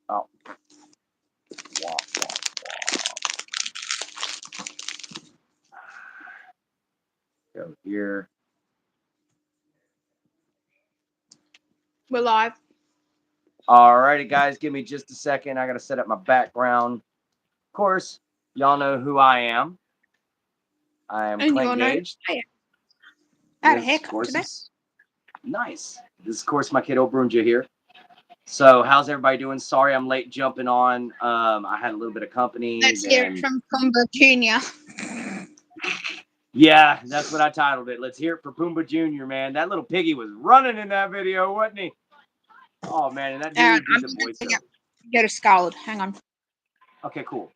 Oh, wah, wah. Go here. We're live. Alrighty, guys, give me just a second. I gotta set up my background. Of course, y'all know who I am. I am And Clint you'll know Gage. I had a This, of haircut course, today. is nice. This is, of course, my kiddo Brunja here. So, how's everybody doing? Sorry, I'm late jumping on. I had a little bit of company. Let's hear it Then, from Pumba Jr. yeah, that's what I titled it. Let's hear it for Pumba Jr. Man, that little piggy was running in that video, wasn't he? Oh man, and that dude did I'm the just going voiceover. to get a scald. Hang on. Okay, cool.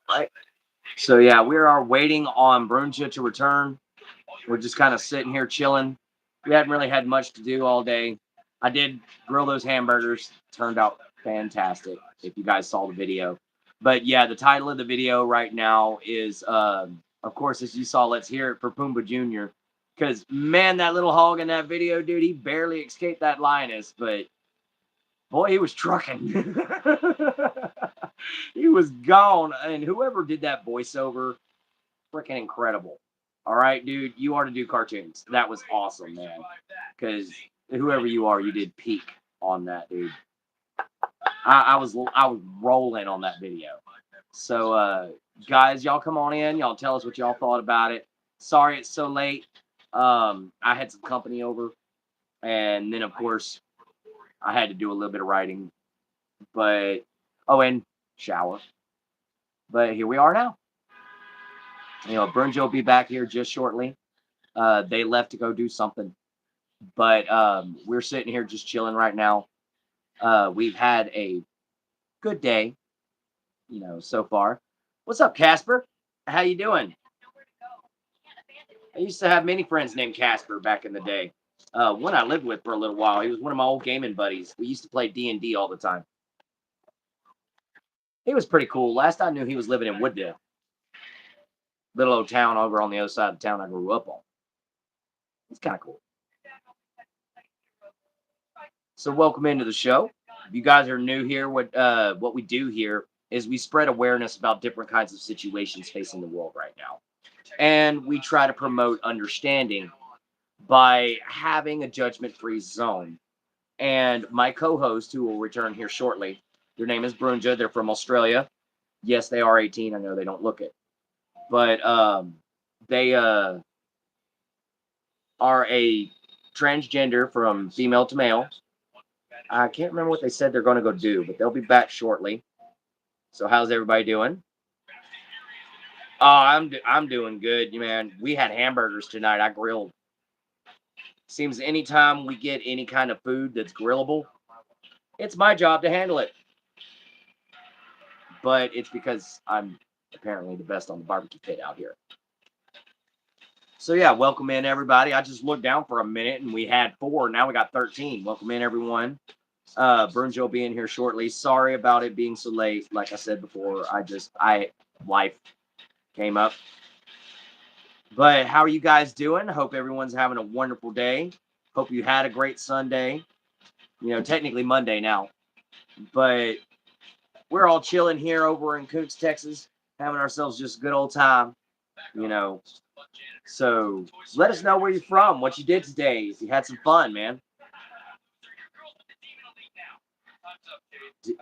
Right. So yeah, we are waiting on Brunja to return. We're just kind of sitting here chilling. We hadn't really had much to do all day. I did grill those hamburgers. Turned out fantastic. If you guys saw the video, but yeah, the title of the video right now is, of course, as you saw, let's hear it for Pumba Jr. Because man, that little hog in that video, dude, he barely escaped that lioness, but boy, he was trucking. He was gone, and whoever did that voiceover, freaking incredible. All right, dude, you are to do cartoons. That was awesome, man. Because whoever you are, you did peak on that, dude. I was rolling on that video. So, guys, y'all come on in. Y'all tell us what y'all thought about it. Sorry it's so late. I had some company over, and then of course I had to do a little bit of writing, but and shower. But here we are now. Brunjo will be back here just shortly. They left to go do something, but we're sitting here just chilling right now. We've had a good day, so far. What's up, Casper? How you doing? I used to have many friends named Casper back in the day. One I lived with for a little while. He was one of my old gaming buddies. We used to play D&D all the time. He was pretty cool. Last I knew, he was living in Wooddale, little old town over on the other side of the town I grew up on. It's kind of cool. So welcome into the show. If you guys are new here, what we do here is we spread awareness about different kinds of situations facing the world right now, and we try to promote understanding by having a judgment-free zone. And my co-host, who will return here shortly, their name is Brunja. They're from Australia. Yes, they are 18. I know they don't look it, but they are a transgender from female to male. I can't remember what they said they're going to go do, but they'll be back shortly. So how's everybody doing? Oh, I'm doing good, man. We had hamburgers tonight. I grilled. Seems anytime we get any kind of food that's grillable, it's my job to handle it. But it's because I'm apparently the best on the barbecue pit out here. So yeah, welcome in everybody. I just looked down for a minute and we had 4. Now we got 13. Welcome in everyone. Brunjo will be in here shortly. Sorry about it being so late. Like I said before, life came up. But how are you guys doing? Hope everyone's having a wonderful day. Hope you had a great Sunday. Technically Monday now, but we're all chilling here over in Coots, Texas, having ourselves just a good old time. You know, so let us know where you're from, what you did today, if you had some fun, man.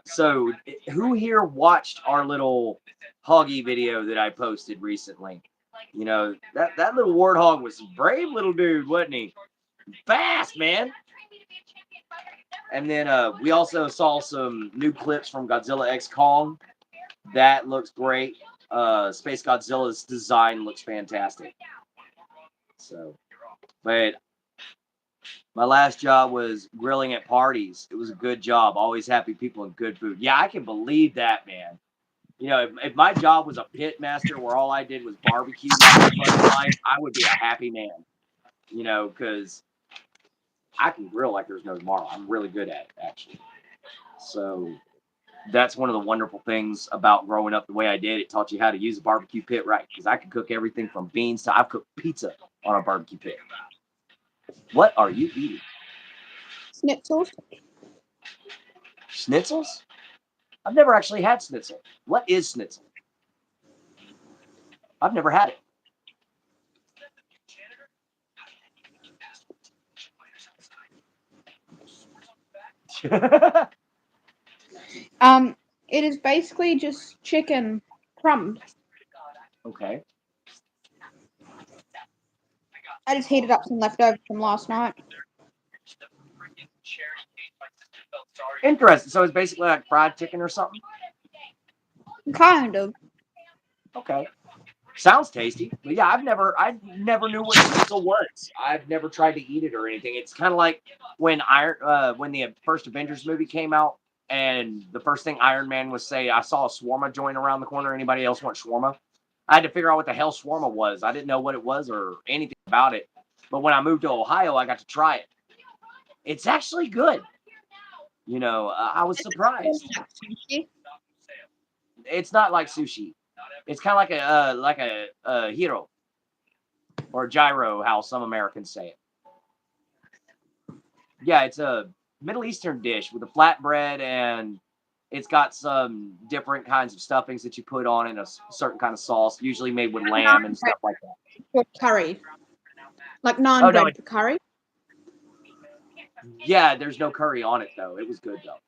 So, who here watched our little hoggy video that I posted recently? That little warthog was a brave little dude, wasn't he? Fast, man. And then we also saw some new clips from Godzilla X Kong. That looks great. Space Godzilla's design looks fantastic. So, but my last job was grilling at parties. It was a good job. Always happy people and good food. Yeah, I can believe that, man. You know, if my job was a pit master where all I did was barbecue and have fun in life, I would be a happy man. You know, because I can grill like there's no tomorrow. I'm really good at it, actually. So that's one of the wonderful things about growing up the way I did. It taught you how to use a barbecue pit right, because I could cook everything from beans to I've cooked pizza on a barbecue pit. What are you eating? Schnitzels. Schnitzels? I've never actually had schnitzel. What is schnitzel? I've never had it. It is basically just chicken crumbs. Okay. I just heated up some leftovers from last night. Interesting. So it's basically like fried chicken or something? Kind of. Okay. Sounds tasty. But yeah, I never knew what schnitzel was. I've never tried to eat it or anything. It's kind of like when the first Avengers movie came out and the first thing Iron Man was say, I saw a shawarma joint around the corner. Anybody else want shawarma? I had to figure out what the hell shawarma was. I didn't know what it was or anything about it. But when I moved to Ohio, I got to try it. It's actually good. You know, I was surprised. It's not like sushi. It's kind of like a hero or gyro, how some Americans say it. Yeah, it's a Middle Eastern dish with a flatbread, and it's got some different kinds of stuffings that you put on in a certain kind of sauce, usually made with lamb and stuff like that. For curry. Like naan Oh no, bread for curry. yeah, there's no curry on it though. It was good though.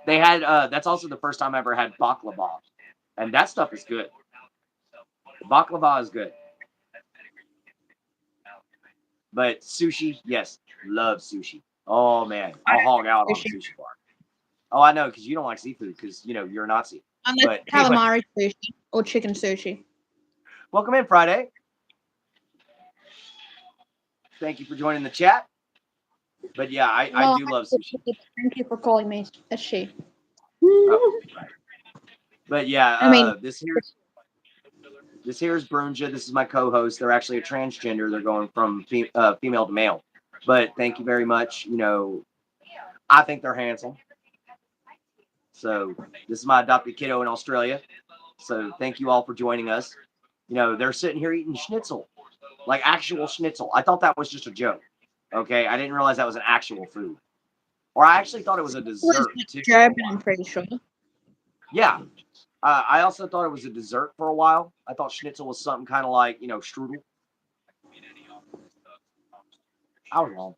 They had that's also the first time I ever had baklava, and that stuff is good. Baklava is good. But sushi, yes, love sushi. Oh man, I'll hog out on a Sushi. sushi bar. Oh, I know, because you don't like seafood, because you know you're a Nazi. Unless But it's anyway, calamari sushi or chicken sushi. welcome in Friday. Thank you for joining the chat. But yeah, I Well, do love sushi. thank you for calling me a she. Oh, right. But yeah, I mean, this here is Brunja. This is my co-host. They're actually a transgender. They're going from female to male. But thank you very much. You know, I think they're handsome. So this is my adopted kiddo in Australia. So thank you all for joining us. You know, they're sitting here eating schnitzel, like actual schnitzel. I thought that was just a joke. Okay, I didn't realize that was an actual food. Or I actually thought it was a dessert too. German, I'm pretty sure. Yeah. I also thought it was a dessert for a while. I thought schnitzel was something kind of like, you know, strudel. I was wrong.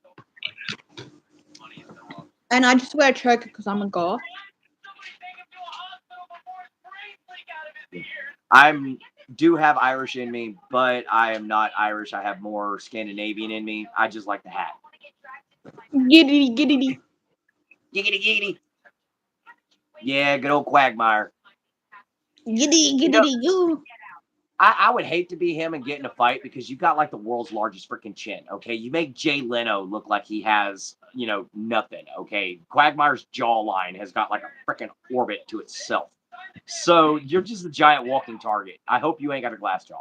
And I just wear a choker because I'm a goth. I do have Irish in me, but I am not Irish. I have more Scandinavian in me. I just like the hat. Giddity, giddity. Giggity, giggity. Yeah, good old Quagmire. Giddity, You know, giddity, goo. I would hate to be him and get in a fight because you've got like the world's largest freaking chin. Okay, you make Jay Leno look like he has, you know, nothing. Okay, Quagmire's jawline has got like a freaking orbit to itself. So you're just a giant walking target. I hope you ain't got a glass jaw.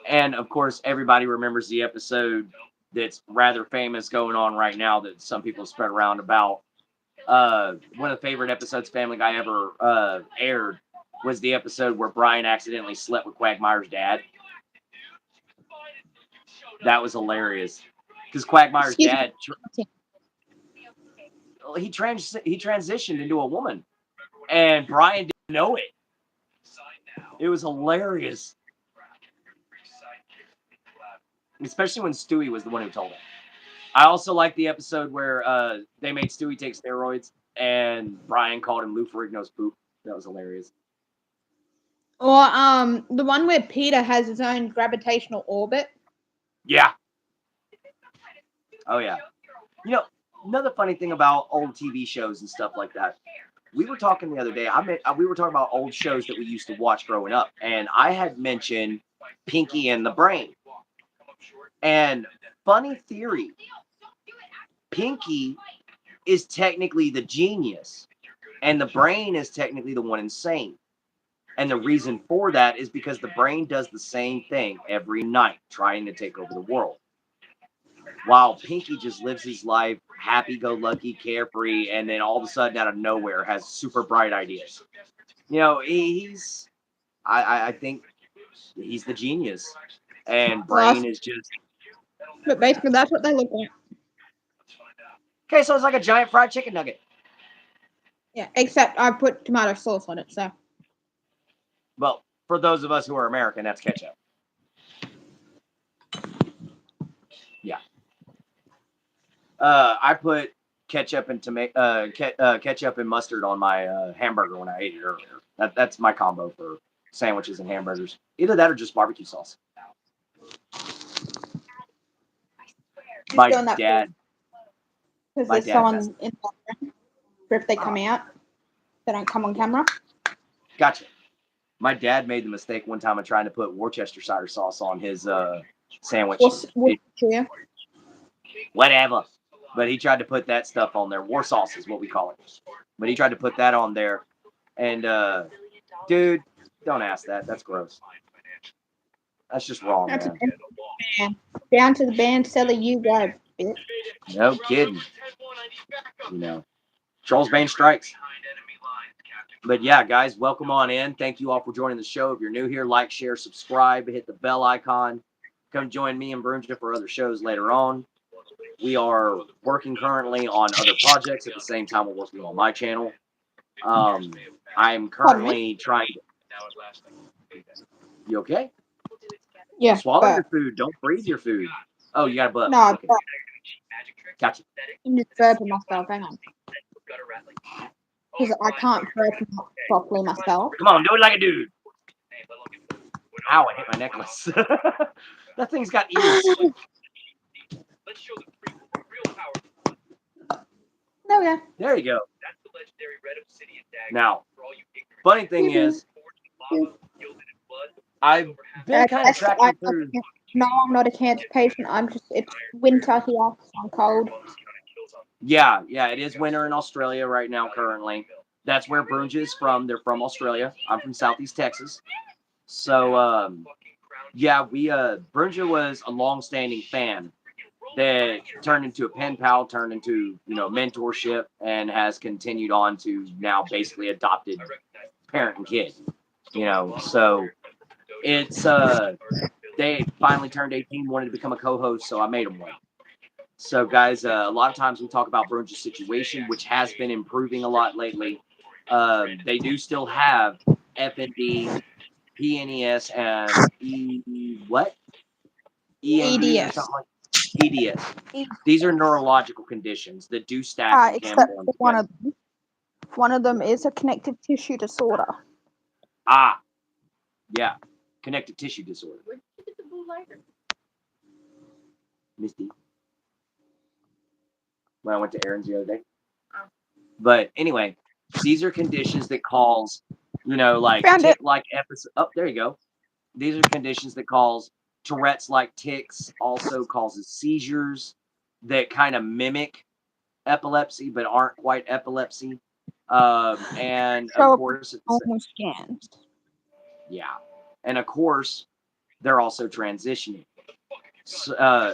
And of course, everybody remembers the episode that's rather famous going on right now that some people spread around about. One of the favorite episodes Family Guy ever aired was the episode where Brian accidentally slept with Quagmire's dad. That was hilarious because Quagmire's Excuse dad me. he transitioned into a woman, and Brian didn't know it. It was hilarious, especially when Stewie was the one who told him. I also like the episode where they made Stewie take steroids, and Brian called him Lou Ferrigno's poop. That was hilarious. Or the one where Peter has his own gravitational orbit. Yeah. Oh yeah. You know, another funny thing about old TV shows and stuff like that. we were talking the other day. We were talking about old shows that we used to watch growing up, and I had mentioned Pinky and the Brain. And funny theory, Pinky is technically the genius, and the Brain is technically the one insane. And the reason for that is because the Brain does the same thing every night, trying to take over the world, while Pinky just lives his life happy-go-lucky, carefree, and then all of a sudden, out of nowhere, has super bright ideas. You know, he's I think he's the genius, and Well, Brain is just but basically, that's what they look like. okay. So it's like a giant fried chicken nugget. Yeah, except I put tomato sauce on it, so. Well, for those of us who are American, that's ketchup. Yeah. I put ketchup and ketchup and mustard on my hamburger when I ate it earlier. That's my combo for sandwiches and hamburgers. Either that or just barbecue sauce. Just My doing that dad, because my there's dad someone messed. in the background. For if they come out, they don't come on camera. Gotcha. My dad made the mistake one time of trying to put Worcestershire sauce on his sandwich. Worcestershire. Whatever. But he tried to put that stuff on there. War sauce is what we call it. But he tried to put that on there. And, dude, don't ask that. That's gross. That's just wrong, That's man. man. Down to the band seller you go, bitch. No kidding. You know, Charles Bane strikes. But yeah, guys, welcome on in. Thank you all for joining the show. If you're new here, like, share, subscribe, hit the bell icon. Come join me and Brunja for other shows later on. We are working currently on other projects at the same time we're working on my channel. I'm currently trying to... You okay? Yeah. Swallow your food. Don't breathe your food. Oh, you got a butt. No, Okay. Gotcha. I'm just burping myself. Hang on. Because I can't burp properly myself. Come on, do it like a dude. Ow, I hit my necklace. That thing's got ears. No, yeah. There you go. Now, funny thing is, I've been kind of tracking through. No, I'm not a cancer patient. It's winter here, so I'm cold. Yeah, it is winter in Australia right now currently. That's where Brunja is from. They're from Australia. I'm from Southeast Texas. So, yeah, Brunja was a long-standing fan that turned into a pen pal, turned into, mentorship, and has continued on to now basically adopted parent and kid. So it's they finally turned 18, wanted to become a co-host, so I made them one. So guys, a lot of times we talk about Brunja's situation, which has been improving a lot lately. They do still have FND, PNES, and what? END or EDS. something like EDS. These are neurological conditions that do stack and can Except form for one of them. One of them is a connective tissue disorder. Ah, yeah, connective tissue disorder. Misty. When I went to Aaron's the other day. But anyway, these are conditions that cause, like tick-like episode. Oh, there you go. These are conditions that cause Tourette's-like tics, also causes seizures that kind of mimic epilepsy but aren't quite epilepsy. And of course, scans. Yeah, and of course, they're also transitioning.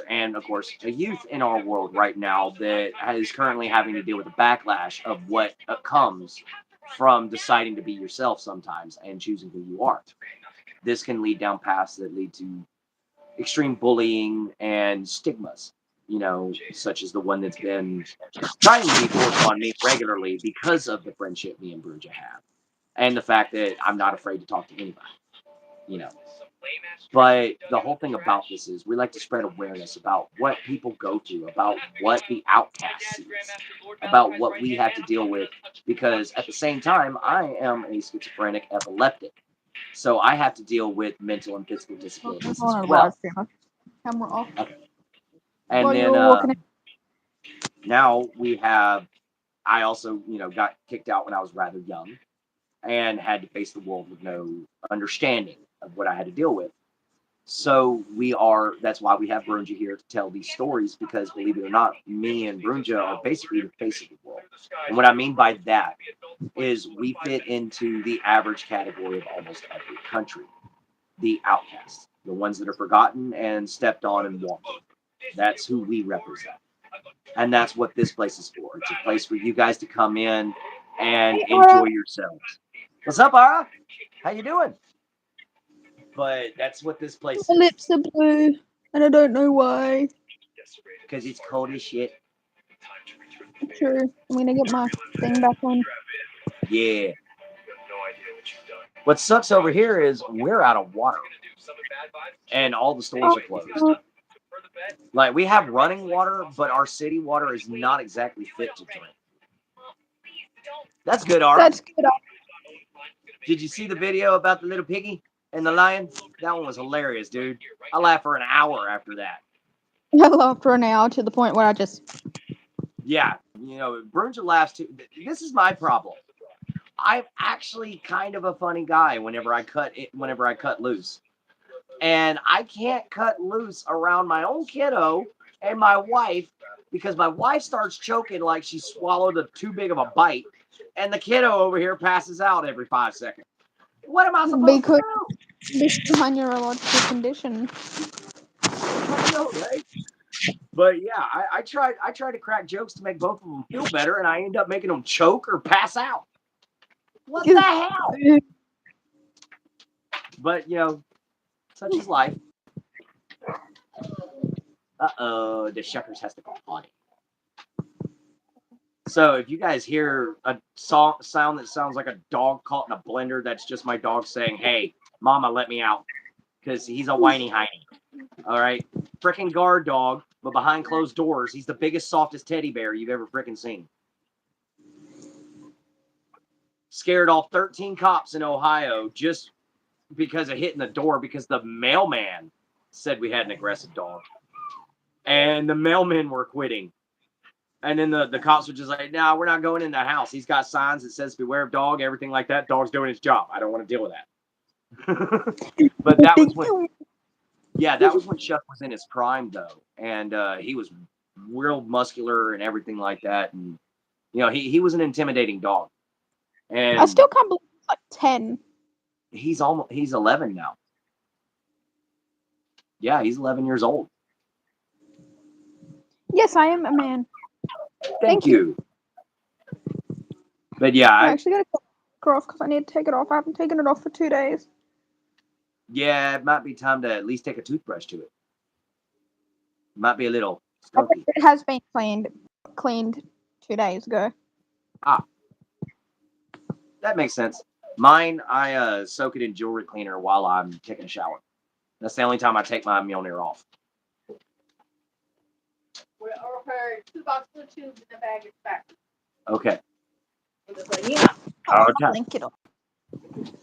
And of course, a youth in our world right now that is currently having to deal with the backlash of what comes from deciding to be yourself sometimes and choosing who you are. This can lead down paths that lead to extreme bullying and stigmas, such as the one that's been trying to be forced on me regularly because of the friendship me and Brunja have. And the fact that I'm not afraid to talk to anybody, But the whole thing about this is we like to spread awareness about what people go through, about what the outcast sees, about what we have to deal with. Because at the same time, I am a schizophrenic epileptic. So I have to deal with mental and physical disabilities as well. Camera off. Okay. And then now we have I also, got kicked out when I was rather young and had to face the world with no understanding of what I had to deal with. So that's why we have Brunja here to tell these stories, because believe it or not, me and Brunja are basically the face of the world. And what I mean by that is we fit into the average category of almost every country. The outcasts, the ones that are forgotten and stepped on and walked. That's who we represent. And that's what this place is for. It's a place for you guys to come in and enjoy yourselves. What's up, Ara? How you doing? But that's what this place My is. lips are blue, and I don't know why. Because it's cold as shit. True. I'm gonna get my thing back on. Yeah. What sucks over here is we're out of water. And all the stores are closed. Like, we have running water, but our city water is not exactly fit to drink. That's good, Ara. That's good. Did you see the video about the little piggy and the lion? That one was hilarious, dude. I laughed for an hour after that. I laughed for an hour to the point where I just. Yeah, Brunja laughs too. This is my problem. I'm actually kind of a funny guy whenever I cut loose. And I can't cut loose around my own kiddo and my wife, because my wife starts choking like she swallowed too big of a bite, and the kiddo over here passes out every 5 seconds. What am I supposed to do? This is my neurological condition. I know, right? But yeah, I tried to crack jokes to make both of them feel better, and I end up making them choke or pass out. What the hell? But such is life. The Shuckers has to go potty. So if you guys hear a sound that sounds like a dog caught in a blender, that's just my dog saying, "Hey, Mama, let me out," because he's a whiny hiney. All right, freaking guard dog, but behind closed doors, he's the biggest, softest teddy bear you've ever freaking seen. Scared off 13 cops in Ohio just because of hitting the door, because the mailman said we had an aggressive dog, and the mailmen were quitting. And then the cops were just like, "No, we're not going in that house. He's got signs that says beware of dog, everything like that. Dog's doing his job. I don't want to deal with that." But that was when Chuck was in his prime, though. And he was real muscular and everything like that. And, he was an intimidating dog. And I still can't believe he's like 10. He's 11 now. Yeah, he's 11 years old. Yes, I am a man. Thank you. But yeah, I actually got to take it off because I need to take it off. I haven't taken it off for 2 days. Yeah, it might be time to at least take a toothbrush to it. Might be a little skunky. It has been cleaned 2 days ago. That makes sense. Mine, I soak it in jewelry cleaner while I'm taking a shower. That's the only time I take my Mjolnir off. Or her 2 boxes of tubes in the bag is back. Okay. I'll link it up.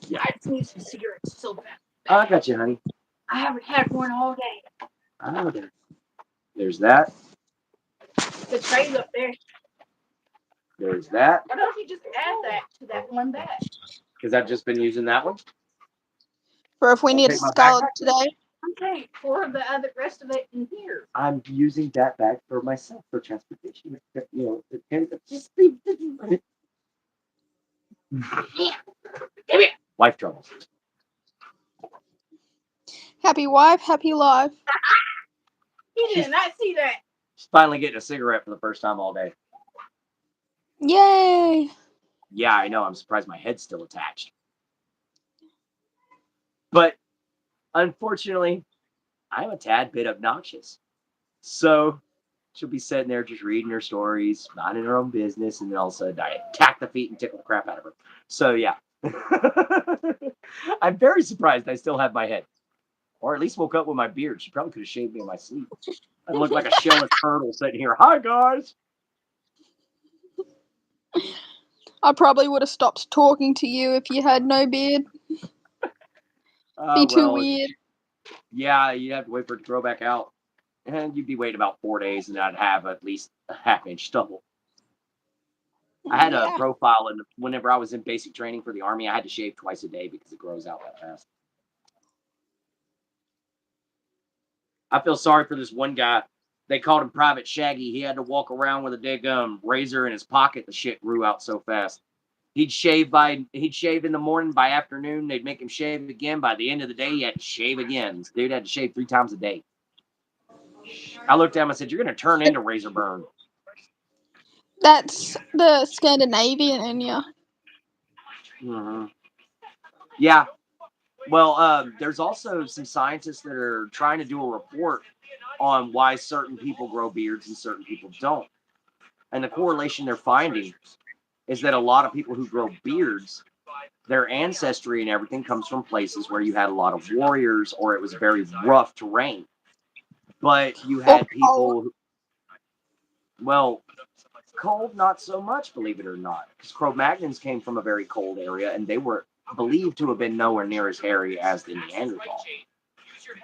Yeah. I just need some cigarettes so bad. I got you, honey. I haven't had one all day. I know that. There's that. The tray's up there. There's that. Why don't you just add that to that one bag? Because I've just been using that one. For if we need a skull today. Okay, for the rest of it in here. I'm using that bag for myself for transportation. Just wife troubles. Happy wife, happy life. You did not see that. She's finally getting a cigarette for the first time all day. Yay! Yeah, I know. I'm surprised my head's still attached. But unfortunately, I'm a tad bit obnoxious. So she'll be sitting there just reading her stories, minding her own business, and then all of a sudden I attack the feet and tickle the crap out of her. So yeah. I'm very surprised I still have my head. Or at least woke up with my beard. She probably could have shaved me in my sleep. I look like a shellless turtle sitting here. Hi, guys. I probably would have stopped talking to you if you had no beard. Be too weird. Yeah, you'd have to wait for it to grow back out. And you'd be waiting about 4 days, and I'd have at least a half-inch stubble. I had a Yeah. profile, and whenever I was in basic training for the Army, I had to shave twice a day because it grows out that fast. I feel sorry for this one guy. They called him Private Shaggy. He had to walk around with a big razor in his pocket. The shit grew out so fast. He'd shave in the morning. By afternoon, they'd make him shave again. By the end of the day, he had to shave again. This dude had to shave 3 times a day. I looked at him and said, "You're going to turn into Razor Burn." That's the Scandinavian in you. Mm-hmm. Yeah. Well, there's also some scientists that are trying to do a report on why certain people grow beards and certain people don't. And the correlation they're finding is that a lot of people who grow beards, their ancestry and everything comes from places where you had a lot of warriors or it was very rough terrain. But you had people, well, cold, not so much, believe it or not, because Cro-Magnons came from a very cold area and they were believed to have been nowhere near as hairy as the Neanderthal.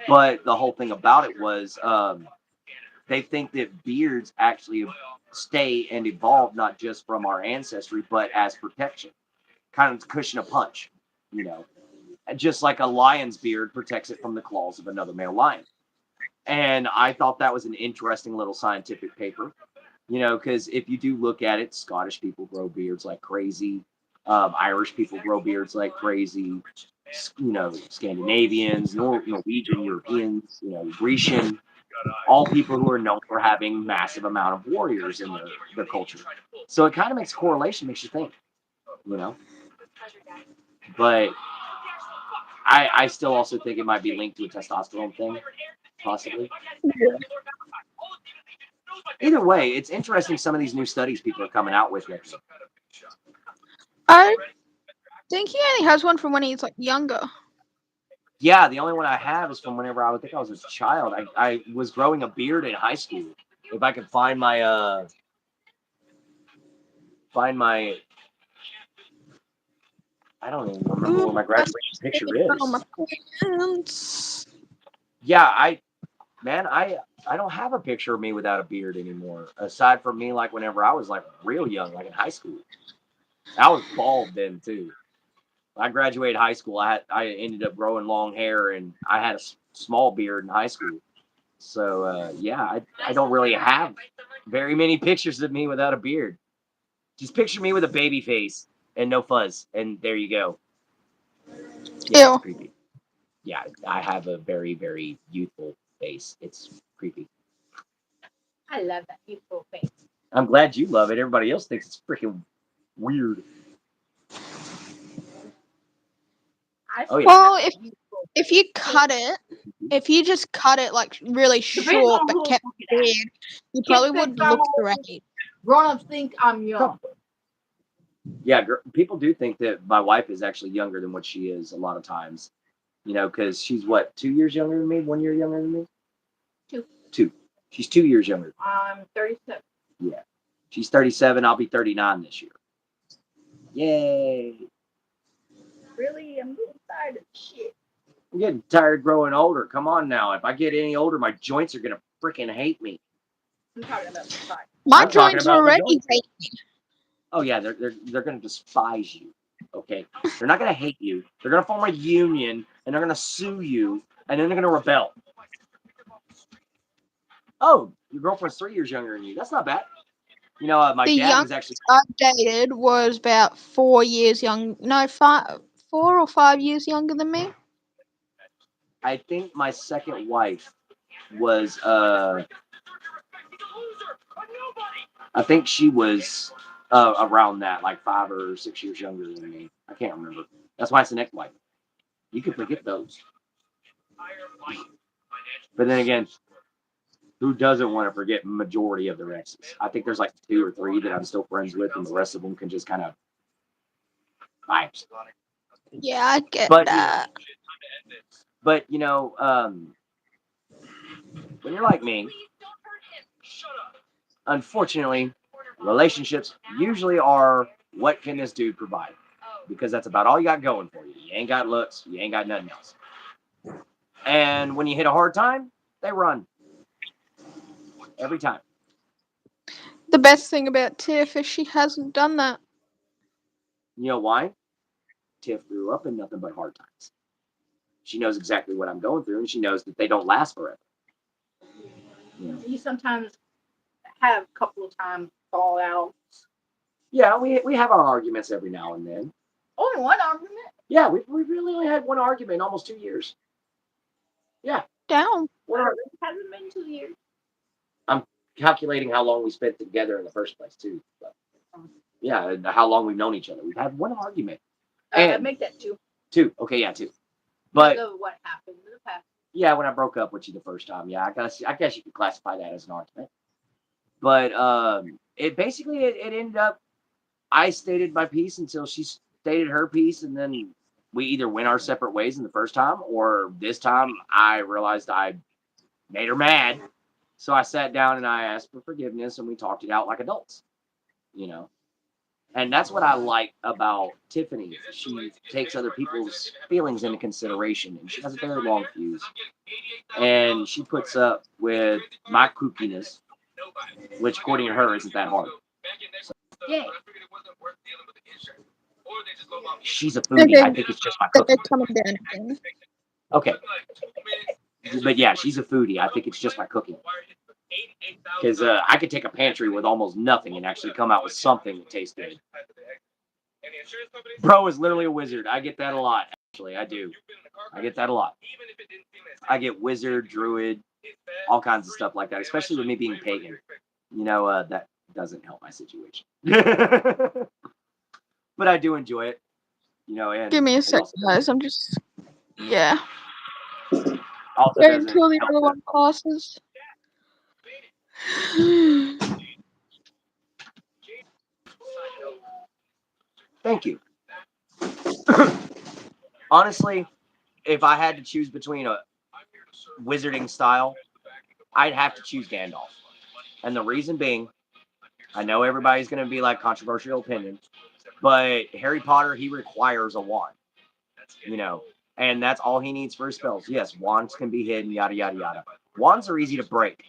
But the whole thing about it was they think that beards actually stay and evolve not just from our ancestry, but as protection, kind of to cushion a punch, you know. And just like a lion's beard protects it from the claws of another male lion. And I thought that was an interesting little scientific paper, you know, because if you do look at it, Scottish people grow beards like crazy. Irish people grow beards like crazy. You know, Scandinavians, Norwegian, Europeans, you know, Grecian, all people who are known for having massive amount of warriors in their culture. So it kind of makes correlation, makes you think, you know. But I still also think it might be linked to a testosterone thing, possibly. Either way, it's interesting some of these new studies people are coming out with lately. I think he only has one from when he's like younger. Yeah, the only one I have is from whenever I think I was a child. I was growing a beard in high school. If I could find my I don't even remember where my graduation picture is. Yeah, I don't have a picture of me without a beard anymore. Aside from me, like whenever I was like real young, like in high school, I was bald then too. When I graduated high school, I ended up growing long hair and I had a small beard in high school. So yeah, I don't really have very many pictures of me without a beard. Just picture me with a baby face and no fuzz, and there you go. Yeah, it's Ew. creepy. Yeah, I have a very, very youthful face. It's creepy. I love that beautiful face. I'm glad you love it. Everybody else thinks it's freaking weird. Oh yeah. Well, if you cut it, if you just cut it like really short but kept the beard, you probably would look great. Grown-ups think I'm young. Yeah, people do think that my wife is actually younger than what she is a lot of times. You know, because she's what, 2 years younger than me, 1 year younger than me? Two. She's 2 years younger. I'm 37. Yeah. She's 37. I'll be 39 this year. Yay. Really? I'm getting tired of shit. I'm getting tired growing older. Come on now. If I get any older, my joints are going to freaking hate me. I'm talking about the side. My I'm talking joints about my already joints. hate me. Oh, yeah. They're going to despise you. Okay. They're not going to hate you. They're going to form a union and they're going to sue you and then they're going to rebel. Oh, your girlfriend's 3 years younger than you. That's not bad. You know, my The dad was youngest actually. I dated was about 4 years young. No, 4 or 5 years younger than me. I think my second wife was. I think she was around that, like 5 or 6 years younger than me. I can't remember. That's why it's the next wife. You can forget those. But then again, who doesn't want to forget majority of their exes? I think there's like 2 or 3 that I'm still friends with, and the rest of them can just kind of vibes. Yeah, I get But that. but you know, when you're like me, unfortunately, relationships usually are what can this dude provide? Because that's about all you got going for you. You ain't got looks, you ain't got nothing else. And when you hit a hard time, they run. Every time. The best thing about Tiff is she hasn't done that. You know why? Tiff grew up in nothing but hard times. She knows exactly what I'm going through, and she knows that they don't last forever. You know? You sometimes have a couple of times fallouts. Yeah, we have our arguments every now and then. Only one argument. Yeah, we really only had one argument in almost 2 years. Yeah. Down. What It hasn't been 2 years. I'm calculating how long we spent together in the first place, too. But, yeah, and how long we've known each other. We've had one argument. And Make that 2. 2. Okay, yeah, 2. But Because of what happened in the past. yeah, when I broke up with you the first time, yeah, I guess you could classify that as an argument. But it basically it ended up I stated my piece until she stated her piece, and then we either went our separate ways in the first time, or this time I realized I made her mad. So I sat down and I asked for forgiveness, and we talked it out like adults, you know. And that's what I like about Tiffany. She takes other people's feelings into consideration, and she has a very long fuse. And she puts up with my kookiness, which, according to her, isn't that hard. So, Yeah. she's a foodie. I think it's just my They're cooking. coming down again. Okay. But yeah, she's a foodie. I think it's just my cooking. Because I could take a pantry with almost nothing and actually come out with something that tastes good. Bro is literally a wizard. I get that a lot, actually. I do. I get that a lot. I get wizard, druid, all kinds of stuff like that, especially with me being pagan. You know, that doesn't help my situation. But I do enjoy it. You know, and Give me a it sec, also guys. I'm just. Yeah. also Wait doesn't until the help other that- one passes. Thank you. Honestly, if I had to choose between a wizarding style, I'd have to choose Gandalf. And the reason being, I know everybody's going to be like controversial opinion, but Harry Potter, he requires a wand, you know, and that's all he needs for his spells. Yes, wands can be hidden, yada, yada, yada. Wands are easy to break.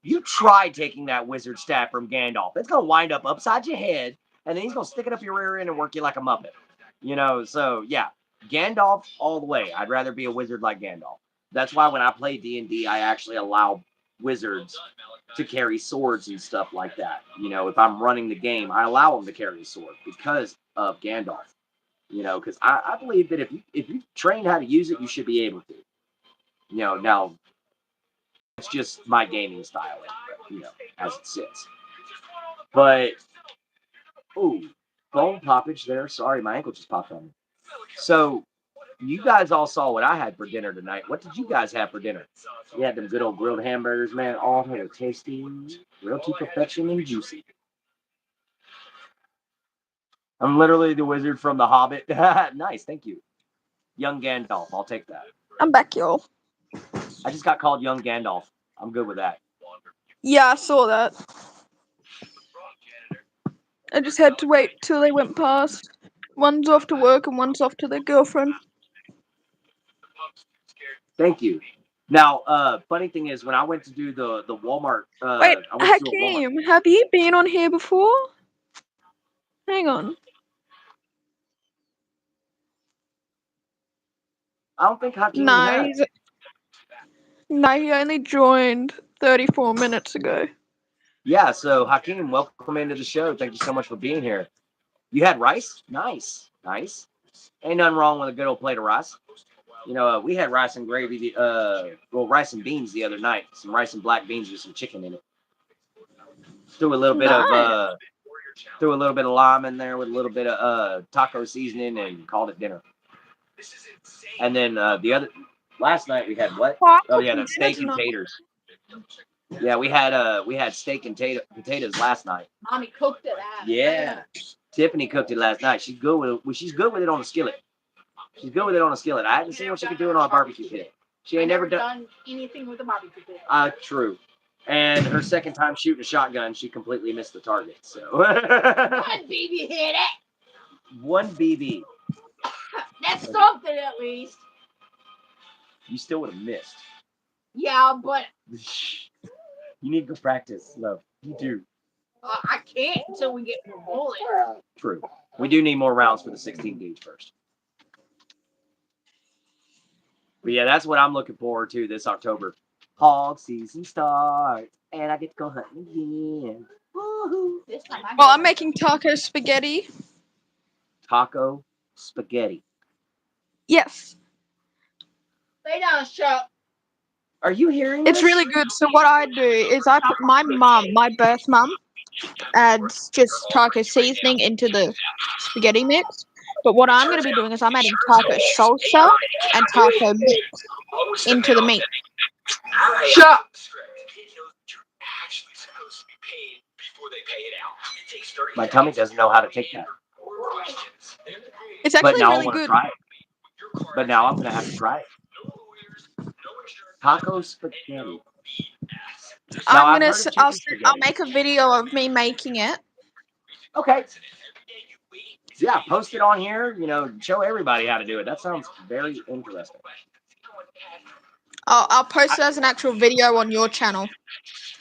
You try taking that wizard staff from Gandalf. It's going to wind up upside your head, and then he's going to stick it up your rear end and work you like a Muppet. You know, so yeah, Gandalf all the way. I'd rather be a wizard like Gandalf. That's why when I play D&D, I actually allow wizards to carry swords and stuff like that. You know, if I'm running the game, I allow them to carry a sword because of Gandalf. You know, because I believe that if you train how to use it, you should be able to. You know, now it's just my gaming style, you know, as it sits. But ooh, bone poppage there. Sorry, my ankle just popped on me. So you guys all saw what I had for dinner tonight. What did you guys have for dinner? You had them good old grilled hamburgers, man. All they were tasty, real to perfection and juicy. I'm literally the wizard from The Hobbit. Nice, thank you. Young Gandalf, I'll take that. I'm back, y'all. I just got called Young Gandalf. I'm good with that. Yeah, I saw that. I just had to wait till they went past. One's off to work and one's off to their girlfriend. Thank you. Now, funny thing is, when I went to do the Walmart, Wait, I went to do a Walmart. Hakeem, have you been on here before? Hang on. I don't think Hakeem No, has. he only joined 34 minutes ago. Yeah, so Hakeem, welcome into the show. Thank you so much for being here. You had rice? Nice, nice. Ain't nothing wrong with a good old plate of rice. You know, we had rice and gravy, rice and beans the other night. Some rice and black beans with some chicken in it. Threw a little bit of lime in there with a little bit of taco seasoning and called it dinner. And then last night we had what? Oh yeah, the steak and taters. Yeah, we had steak and potatoes last night. Mommy cooked it out. Yeah, Tiffany cooked it last night. She's good with it. She's good with it on a skillet. She's good with it on a skillet. I haven't seen what she can do it on a barbecue pit. She ain't never done anything with a barbecue pit. True. And her second time shooting a shotgun, she completely missed the target. So One BB hit it. One BB. That's something at least. You still would have missed. Yeah, but You need to go practice, love. You do. I can't until we get more bullets. True. We do need more rounds for the 16 gauge first. But yeah, that's what I'm looking forward to this October. Hog season starts, and I get to go hunting again. Woohoo! This time I Well, go I'm making taco spaghetti. Taco spaghetti. Yes, lay down, Chuck. Are you hearing it's this? really good. So what I do is I put my mum, my birth mum, adds just taco seasoning into the spaghetti mix. But what I'm going to be doing is I'm adding taco salsa and taco mix into the meat. Shut. My tummy doesn't know how to take that. It's But actually now I really want to good. try it. But now I'm gonna have to try it. Taco spaghetti. Now, I'm I've gonna. heard of I'll chicken I'll spaghetti. make a video of me making it. Okay. Yeah, post it on here. Show everybody how to do it. That sounds very interesting. I'll post it as an actual video on your channel,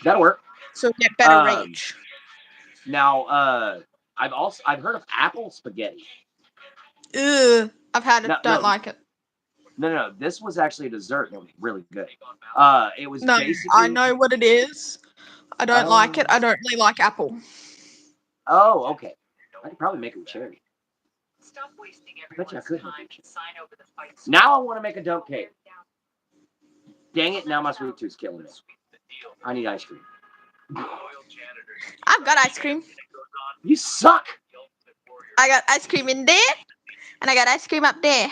That'll work. so we get better Um, reach. Now, I've heard of apple spaghetti. Ugh, I've had it. Don't No. like it. No. This was actually a dessert. And it was really good. It was No, basically. I know what it is. I don't like it. I don't really like apple. Oh, okay. I could probably make it with cherry. I bet you I could. Now I want to make a dough cake. Dang it! Now my sweet tooth's killing me. I need ice cream. I've got ice cream. You suck. I got ice cream in there, and I got ice cream up there.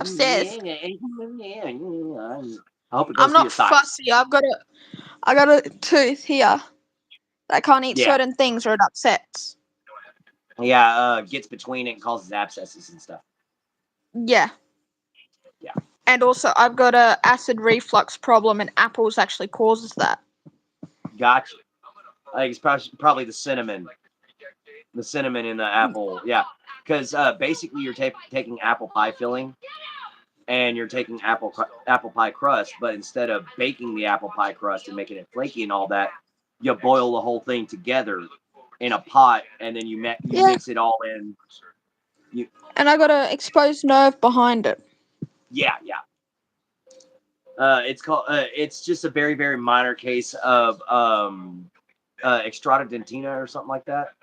Upstairs. I hope it goes I'm to not your thighs. fussy. I got a tooth here. I can't eat Yeah. certain things or it upsets. Yeah, gets between it and causes abscesses and stuff. Yeah. Yeah. And also, I've got a acid reflux problem, and apples actually causes that. Gotcha. I think it's probably the cinnamon. The cinnamon in the apple. Yeah. Because basically you're taking apple pie filling and you're taking apple pie crust, but instead of baking the apple pie crust and making it flaky and all that, you boil the whole thing together in a pot and then you mix it all in. And I got an exposed nerve behind it. Yeah. It's called. It's just a very, very minor case of extrata dentina or something like that.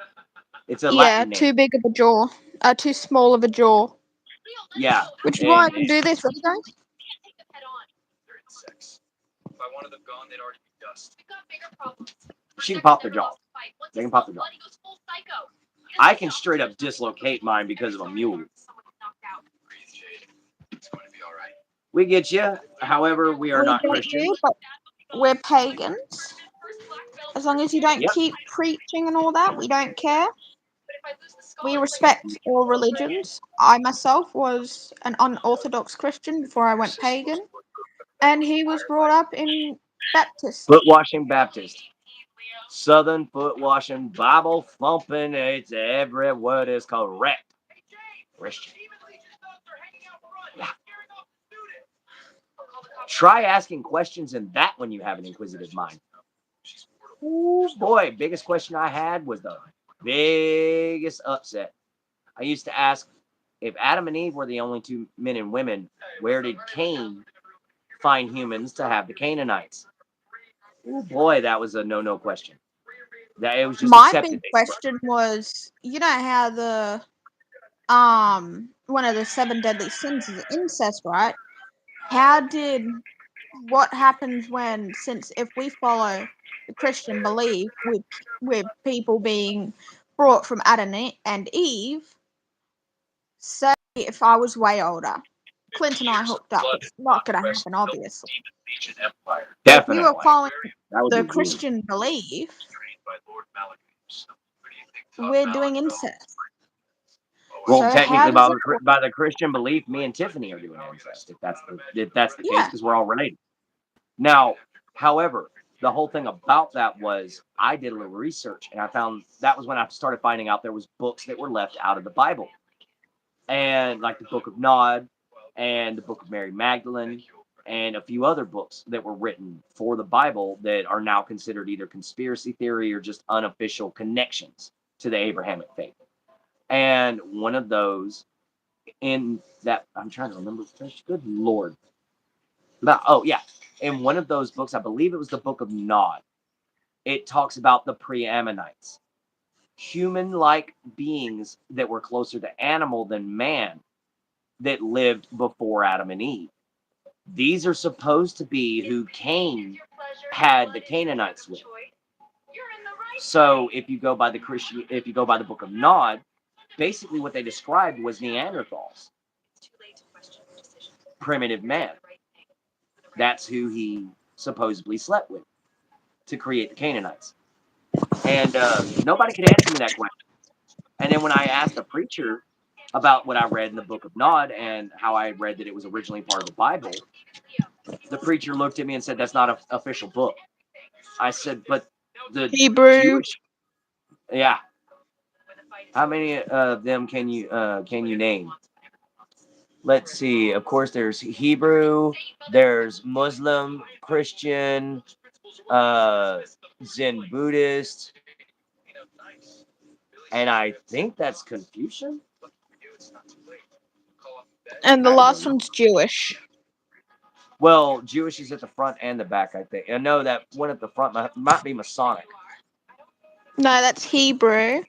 It's a Latin name. Too big of a jaw. Too small of a jaw. Yeah. Which is why I can do this, right, guys? If I wanted them gone, they'd already be dust. She can pop their jaw. They can pop their jaw. I can straight up dislocate mine because of a mule. It's going to be all right. We get you. However, we are not Christians. But we're pagans. As long as you don't Yep. keep preaching and all that, we don't care. We respect all religions. I myself was an unorthodox Christian before I went pagan, and he was brought up in Baptist. Foot washing Baptist. Southern foot washing, Bible thumping. It's every word is correct. Christian. Yeah. Try asking questions in that when you have an inquisitive mind. Ooh, boy, biggest question I had was the biggest upset. I used to ask, if Adam and Eve were the only two men and women, where did Cain find humans to have the Canaanites? Oh boy, that was a no question. That it was just My accepted. big question was, you know how the one of the 7 deadly sins is incest, right? What happens since if we follow the Christian belief with people being brought from Adam and Eve, say if I was way older, Clint and I hooked up, it's not going to happen, obviously. If we were Definitely. following That would the be Christian belief, we're doing incest. well, So technically, how does it by the Christian belief, me and Tiffany are doing incest. If that's the case, Yeah. because we're all related. Now, however, the whole thing about that was I did a little research, and I found that was when I started finding out there was books that were left out of the Bible, and like the Book of Nod and the Book of Mary Magdalene and a few other books that were written for the Bible that are now considered either conspiracy theory or just unofficial connections to the Abrahamic faith. And one of those in that I'm trying to remember. Good Lord. Oh yeah, in one of those books, I believe it was the Book of Nod. It talks about the pre-Ammonites, human-like beings that were closer to animal than man that lived before Adam and Eve. These are supposed to be who Cain had the Canaanites with. So if you go by the Book of Nod, basically what they described was Neanderthals, primitive man. That's who he supposedly slept with to create the Canaanites. And nobody could answer me that question. And then when I asked the preacher about what I read in the Book of Nod and how I read that it was originally part of the Bible, the preacher looked at me and said, "That's not an official book." I said, "But the Hebrew. Jewish, yeah. How many of them can you name?" Let's see. Of course, there's Hebrew, there's Muslim, Christian, Zen Buddhist, and I think that's Confucian. And the I last don't know. one's Jewish. Well, Jewish is at the front and the back, I think. I know that one at the front might be Masonic. No, that's Hebrew.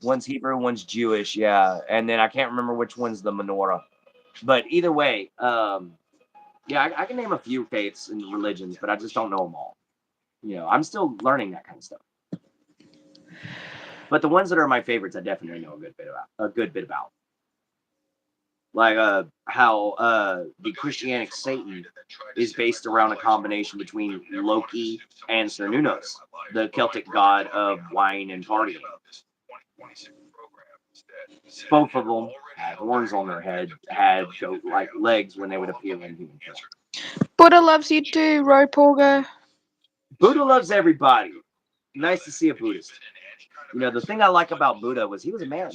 One's Hebrew, one's Jewish, yeah. And then I can't remember which one's the menorah. But either way, yeah, I can name a few faiths and religions, but I just don't know them all. I'm still learning that kind of stuff. But the ones that are my favorites, I definitely know a good bit about. Like how the Christianic Satan is based around a combination between Loki and Cernunnos, the Celtic god of wine and partying. Both of them had horns on their head, had goat-like legs when they would appear in human form. Buddha loves you too, Roporga. Buddha loves everybody. Nice to see a Buddhist. The thing I like about Buddha was he was a man.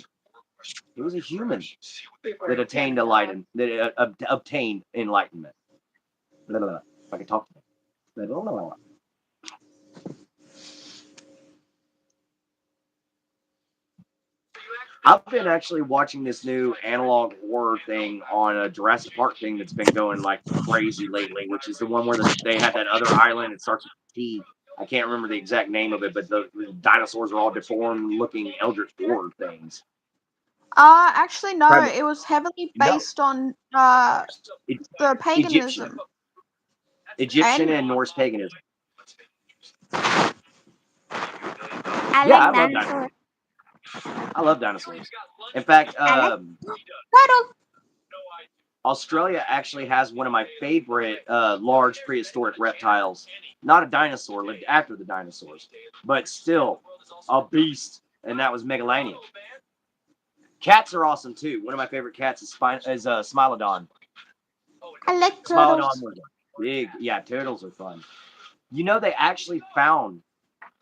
He was a human that obtained enlightenment. Blah, blah, blah. If I could talk to him. Blah, blah, blah, blah. I've been actually watching this new analog horror thing on a Jurassic Park thing that's been going like crazy lately, which is the one where they have that other island. It starts with T. I can't remember the exact name of it, but the dinosaurs are all deformed looking eldritch horror things. Actually, no. It was heavily based on the paganism. Egyptian and Norse paganism. I Yeah, like I love dinosaurs. dinosaurs. I love dinosaurs. In fact, Turtle. Australia actually has one of my favorite large prehistoric reptiles. Not a dinosaur, lived after the dinosaurs, but still a beast, and that was Megalanium. Cats are awesome too. One of my favorite cats is Smilodon. I like Smilodon turtles. was big. Yeah, turtles are fun. They actually found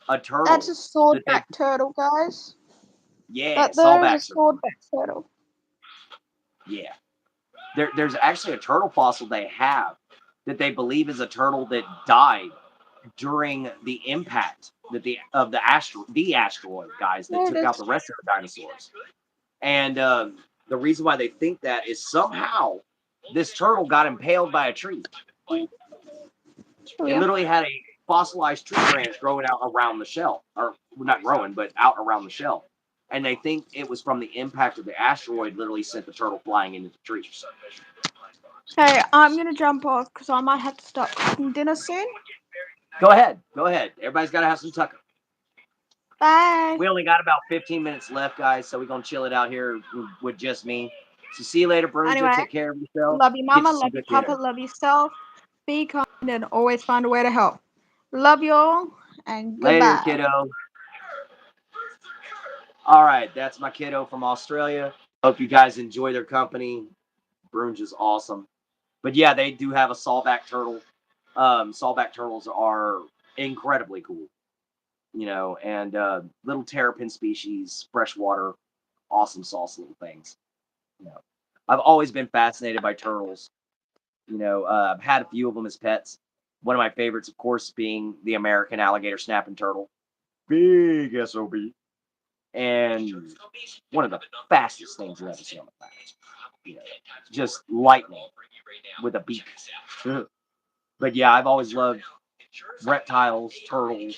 a turtle. That's a swordback turtle, guys. Yeah, That there is a swordback turtle. Yeah. There's actually a turtle fossil they have that they believe is a turtle that died during the impact of the asteroid, guys, that took out the rest of the dinosaurs. And the reason why they think that is somehow this turtle got impaled by a tree. It literally had a fossilized tree branch growing out around the shell, or not growing, but out around the shell. And they think it was from the impact of the asteroid literally sent the turtle flying into the tree. Hey, I'm gonna jump off because I might have to start cooking dinner soon. Go ahead. Everybody's got to have some tucker. Bye. We only got about 15 minutes left, guys, so we're going to chill it out here with just me. So see you later, Bruiser. Anyway, take care of yourself. Love you, mama. Love you, papa. Love yourself. Be kind and always find a way to help. Love you all, and goodbye. Later, kiddo. All right, that's my kiddo from Australia. Hope you guys enjoy their company. Brunge is awesome. But yeah, they do have a sawback turtle. Sawback turtles are incredibly cool. And little terrapin species, freshwater, awesome sauce little things. I've always been fascinated by turtles. You know, I've had a few of them as pets. One of my favorites, of course, being the American alligator snapping turtle. Big SOB. And one of the fastest things I've ever seen on the planet. You know, just lightning with a beak. But yeah, I've always loved reptiles, turtles,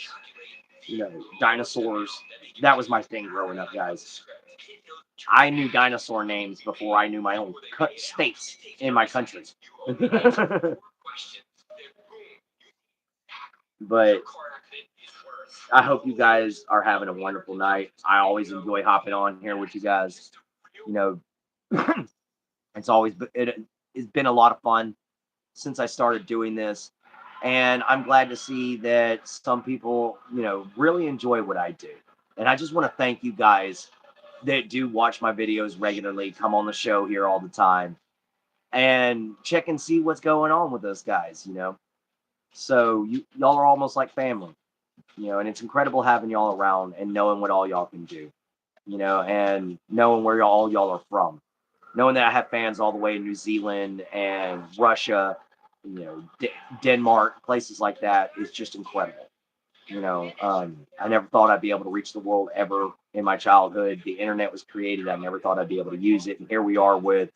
you know, dinosaurs. That was my thing growing up, guys. I knew dinosaur names before I knew my own states in my country. But I hope you guys are having a wonderful night. I always enjoy hopping on here with you guys. You know, it's been a lot of fun since I started doing this, and I'm glad to see that some people, you know, really enjoy what I do. And I just want to thank you guys that do watch my videos regularly, come on the show here all the time, and check and see what's going on with those guys. You know, so y'all are almost like family. You know, and it's incredible having y'all around and knowing what all y'all can do. You know, and knowing where y'all are from, knowing that I have fans all the way in New Zealand and Russia, you know, Denmark, places like that is just incredible. You know, I never thought I'd be able to reach the world ever in my childhood. The internet was created. I never thought I'd be able to use it. And here we are with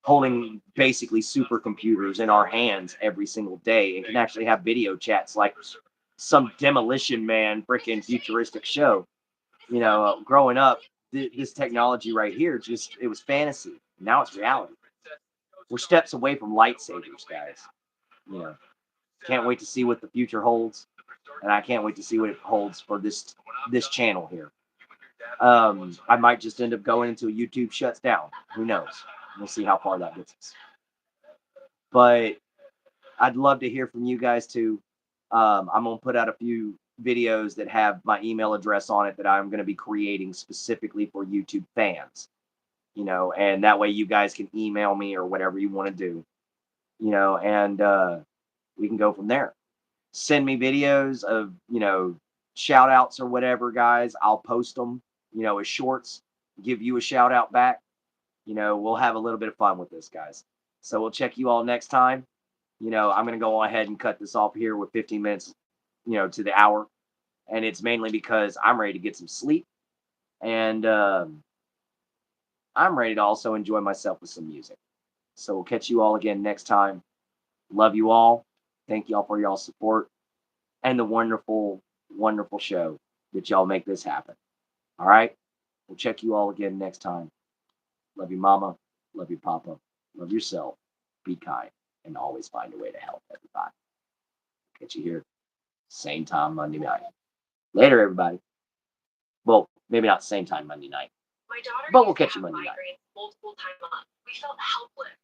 holding basically supercomputers in our hands every single day and can actually have video chats like some demolition man freaking futuristic show. You know, growing up, this technology right here, just it was fantasy. Now it's reality. We're steps away from lightsabers, guys. You know, can't wait to see what the future holds, and I can't wait to see what it holds for this channel here. I might just end up going until YouTube shuts down. Who knows? We'll see how far that gets us. But I'd love to hear from you guys too. I'm gonna put out a few videos that have my email address on it that I'm gonna be creating specifically for YouTube fans. You know, and that way you guys can email me or whatever you want to do. You know, and we can go from there. Send me videos of, you know, shout outs or whatever, guys. I'll post them, you know, as shorts, give you a shout out back. You know, we'll have a little bit of fun with this, guys. So we'll check you all next time. You know, I'm going to go ahead and cut this off here with 15 minutes, you know, to the hour. And it's mainly because I'm ready to get some sleep. And I'm ready to also enjoy myself with some music. So we'll catch you all again next time. Love you all. Thank y'all for y'all support and the wonderful, wonderful show that y'all make this happen. All right? We'll check you all again next time. Love you, mama. Love you, papa. Love yourself. Be kind and always find a way to help everybody. Catch you here, same time Monday night. Later, everybody. Well, maybe not same time Monday night, but we'll catch you Monday night. Multiple times a month. We felt helpless.